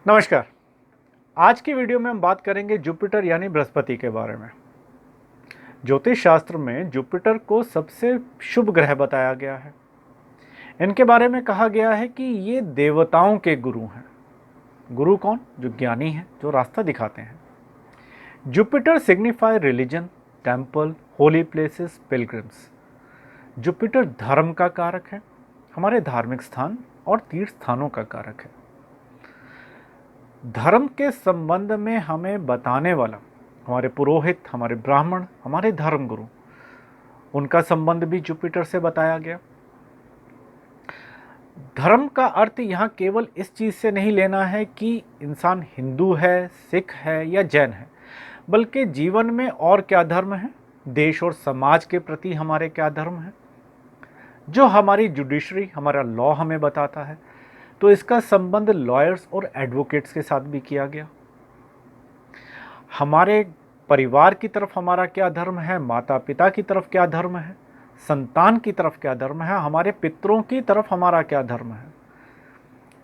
नमस्कार। आज की वीडियो में हम बात करेंगे जुपिटर यानी बृहस्पति के बारे में। ज्योतिष शास्त्र में जुपिटर को सबसे शुभ ग्रह बताया गया है। इनके बारे में कहा गया है कि ये देवताओं के गुरु हैं। गुरु कौन? जो ज्ञानी हैं, जो रास्ता दिखाते हैं। Jupiter signify religion, temple, Holi places, pilgrims. Jupiter धर्म का कारक है, हमारे धार्मिक स्थान और तीर्थ स्थानों का कारक है। धर्म के संबंध में हमें बताने वाला हमारे पुरोहित, हमारे ब्राह्मण, हमारे धर्मगुरु, उनका संबंध भी जुपिटर से बताया गया। धर्म का अर्थ यहाँ केवल इस चीज़ से नहीं लेना है कि इंसान हिंदू है, सिख है या जैन है, बल्कि जीवन में और क्या धर्म है, देश और समाज के प्रति हमारे क्या धर्म है, जो हमारी जुडिशरी, हमारा लॉ हमें बताता है। तो इसका संबंध लॉयर्स और एडवोकेट्स के साथ भी किया गया। हमारे परिवार की तरफ हमारा क्या धर्म है, माता पिता की तरफ क्या धर्म है, संतान की तरफ क्या धर्म है, हमारे पितरों की तरफ हमारा क्या धर्म है,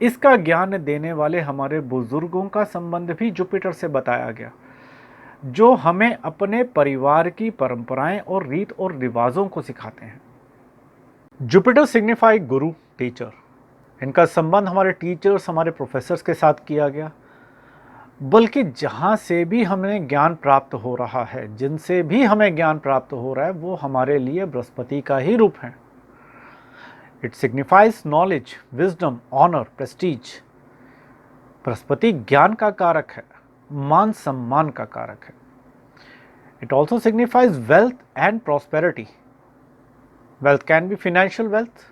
इसका ज्ञान देने वाले हमारे बुजुर्गों का संबंध भी जुपिटर से बताया गया, जो हमें अपने परिवार की परंपराएं और रीत और रिवाजों को सिखाते हैं। जुपिटर सिग्निफाई गुरु, टीचर। इनका संबंध हमारे टीचर्स, हमारे प्रोफेसर्स के साथ किया गया। बल्कि जहाँ से भी हमें ज्ञान प्राप्त हो रहा है, जिनसे भी हमें ज्ञान प्राप्त हो रहा है, वो हमारे लिए बृहस्पति का ही रूप है। It signifies knowledge, wisdom, honour, prestige. Brihaspati ज्ञान का कारक है, मान सम्मान का कारक है। It also signifies wealth and prosperity. Wealth can be financial wealth,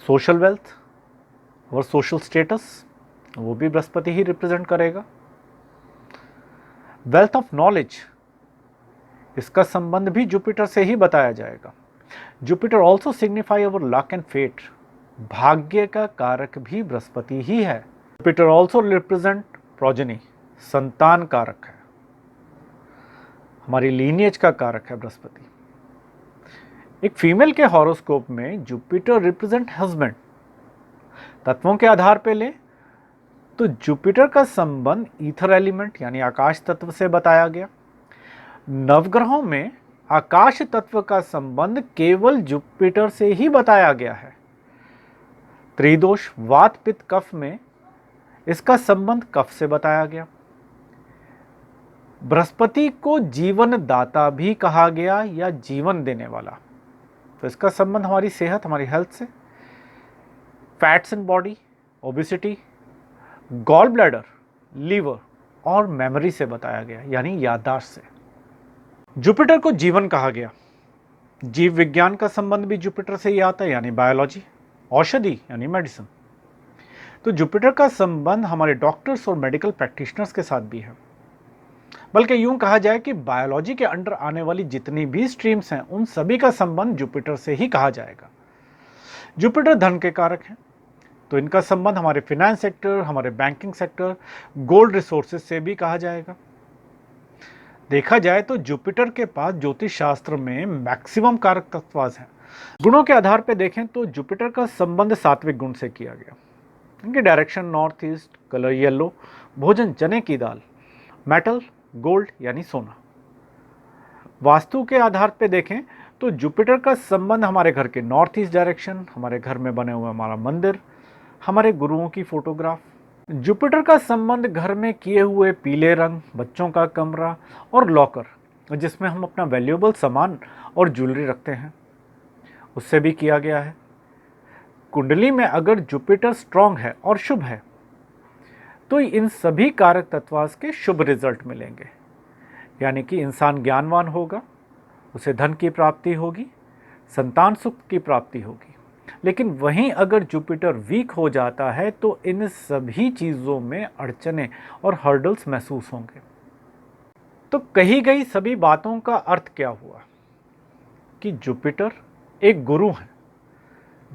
social wealth और सोशल स्टेटस, वो भी बृहस्पति ही रिप्रेजेंट करेगा। वेल्थ ऑफ नॉलेज, इसका संबंध भी जुपिटर से ही बताया जाएगा। Jupiter also signify our luck and fate. भाग्य का कारक भी बृहस्पति ही है। जुपिटर ऑल्सो रिप्रेजेंट प्रोजेनी, संतान कारक है, हमारी लीनिएज का कारक है बृहस्पति। एक फीमेल के हॉरोस्कोप में जुपिटर रिप्रेजेंट हस्बैंड। तत्वों के आधार पे ले तो जुपिटर का संबंध ईथर एलिमेंट यानी आकाश तत्व से बताया गया। नवग्रहों में आकाश तत्व का संबंध केवल जुपिटर से ही बताया गया है। त्रिदोष वात पित्त कफ में इसका संबंध कफ से बताया गया। बृहस्पति को जीवन दाता भी कहा गया या जीवन देने वाला, तो इसका संबंध हमारी सेहत, हमारी हेल्थ से। Fats in body, obesity, gall bladder, liver और मेमोरी से बताया गया यानी याददाश्त से। जुपिटर को जीवन कहा गया। जीव विज्ञान का संबंध भी जुपिटर से ही आता है यानी बायोलॉजी। औषधि यानी मेडिसिन। तो जुपिटर का संबंध हमारे डॉक्टर्स और मेडिकल प्रैक्टिशनर्स के साथ भी है। बल्कि यूं कहा जाए कि बायोलॉजी के अंडर आने वाली जितनी भी स्ट्रीम्स हैं, उन सभी का संबंध जुपिटर से ही कहा जाएगा। जुपिटर धन के कारक हैं, तो इनका संबंध हमारे फाइनेंस सेक्टर, हमारे बैंकिंग सेक्टर, गोल्ड रिसोर्सेज से भी कहा जाएगा। देखा जाए तो जुपिटर के पास ज्योतिष शास्त्र में मैक्सिमम कारक तत्वाज हैं। गुणों के आधार पर देखें तो जुपिटर का संबंध सात्विक गुण से किया गया। इनकी direction north east, colour yellow, भोजन चने की दाल, मेटल गोल्ड यानी सोना। वास्तु के आधार पर देखें तो जुपिटर का संबंध हमारे घर के नॉर्थ ईस्ट डायरेक्शन, हमारे घर में बने हुए हमारा मंदिर, हमारे गुरुओं की फोटोग्राफ। जुपिटर का संबंध घर में किए हुए पीले रंग, बच्चों का कमरा और लॉकर, जिसमें हम अपना वैल्यूएबल सामान और ज्वेलरी रखते हैं, उससे भी किया गया है। कुंडली में अगर जुपिटर स्ट्रांग है और शुभ है तो इन सभी कारक तत्वास के शुभ रिजल्ट मिलेंगे, यानी कि इंसान ज्ञानवान होगा, उसे धन की प्राप्ति होगी, संतान सुख की प्राप्ति होगी। लेकिन वहीं अगर जुपिटर वीक हो जाता है तो इन सभी चीज़ों में अड़चने और हर्डल्स महसूस होंगे। तो कही गई सभी बातों का अर्थ क्या हुआ कि जुपिटर एक गुरु है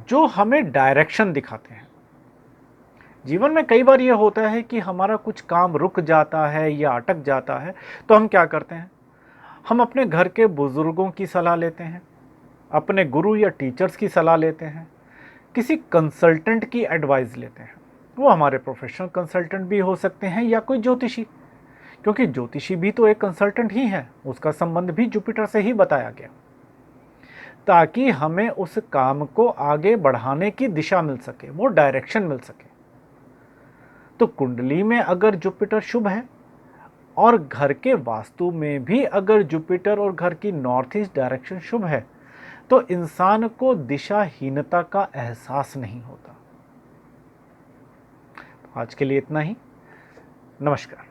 जो हमें डायरेक्शन दिखाते हैं। जीवन में कई बार यह होता है कि हमारा कुछ काम रुक जाता है या अटक जाता है, तो हम क्या करते हैं, हम अपने घर के बुजुर्गों की सलाह लेते हैं, अपने गुरु या टीचर्स की सलाह लेते हैं, किसी कंसल्टेंट की एडवाइस लेते हैं। वो हमारे प्रोफेशनल कंसल्टेंट भी हो सकते हैं या कोई ज्योतिषी, क्योंकि ज्योतिषी भी तो एक कंसल्टेंट ही है, उसका संबंध भी जुपिटर से ही बताया गया, ताकि हमें उस काम को आगे बढ़ाने की दिशा मिल सके, वो डायरेक्शन मिल सके। तो कुंडली में अगर जुपिटर शुभ है और घर के वास्तु में भी अगर जुपिटर और घर की नॉर्थ ईस्ट डायरेक्शन शुभ है, तो इंसान को दिशाहीनता का एहसास नहीं होता। आज के लिए इतना ही। नमस्कार।